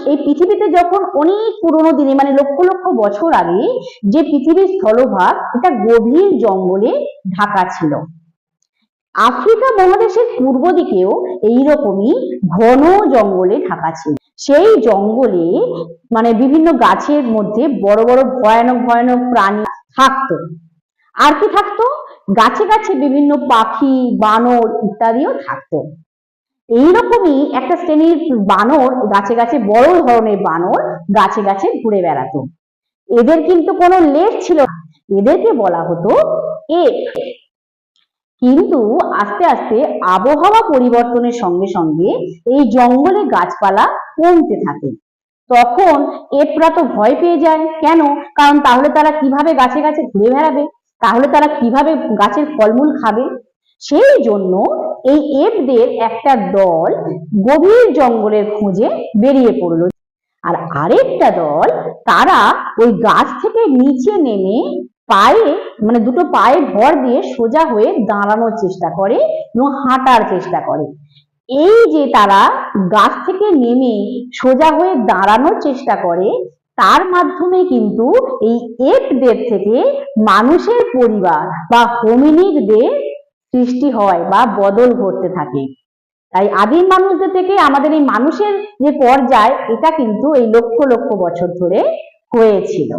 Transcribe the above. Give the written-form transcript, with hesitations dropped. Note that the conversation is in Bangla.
এই পৃথিবীতে যখন অনেক পুরোনো দিনে মানে লক্ষ লক্ষ বছর আগে যে পৃথিবীর স্থলভাগ এটা গভীর জঙ্গলে ঢাকা ছিল। আফ্রিকা মহাদেশের পূর্ব দিকেও এইরকমই ঘন জঙ্গলে ঢাকা ছিল। সেই জঙ্গলে মানে বিভিন্ন গাছের মধ্যে বড় বড় ভয়ানক ভয়ানক প্রাণী থাকতো। আর কি থাকতো? গাছে গাছে বিভিন্ন পাখি, বানর ইত্যাদিও থাকতো। এইরকমই একটা শ্রেণীর বানর, গাছে গাছে বড় ধরনের বানর গাছে গাছে ঘুরে বেড়াতো। এদের কিন্তু কোনো লেজ ছিল না, এদেরকে বলা হতো এপ। কিন্তু আস্তে আস্তে আবহাওয়া পরিবর্তনের সঙ্গে সঙ্গে এই জঙ্গলে গাছপালা কমতে থাকে। তখন এপরা তো ভয় পেয়ে যায়। কেন? কারণ তাহলে তারা কিভাবে গাছে গাছে ঘুরে বেড়াবে, তাহলে তারা কিভাবে গাছের ফলমূল খাবে? সেই জন্য এই এপদের একটা দল গভীর জঙ্গলের খোঁজে বেরিয়ে পড়লো। আর আরেকটা দল তারা ওই গাছ থেকে নিচে নেমে পায়ে মানে দুটো পায়ে ভর দিয়ে সোজা হয়ে দাঁড়ানোর চেষ্টা করে এবং হাঁটার চেষ্টা করে। এই যে তারা গাছ থেকে নেমে সোজা হয়ে দাঁড়ানোর চেষ্টা করে, তার মাধ্যমে কিন্তু এই এপদের থেকে মানুষের পরিবার বা হোমিনিডদের সৃষ্টি হয় বা বদল ঘটতে থাকে। তাই আদিম মানুষদের থেকে আমাদের এই মানুষের যে পর্যায়, এটা কিন্তু এই লক্ষ লক্ষ বছর ধরে হয়েছিল।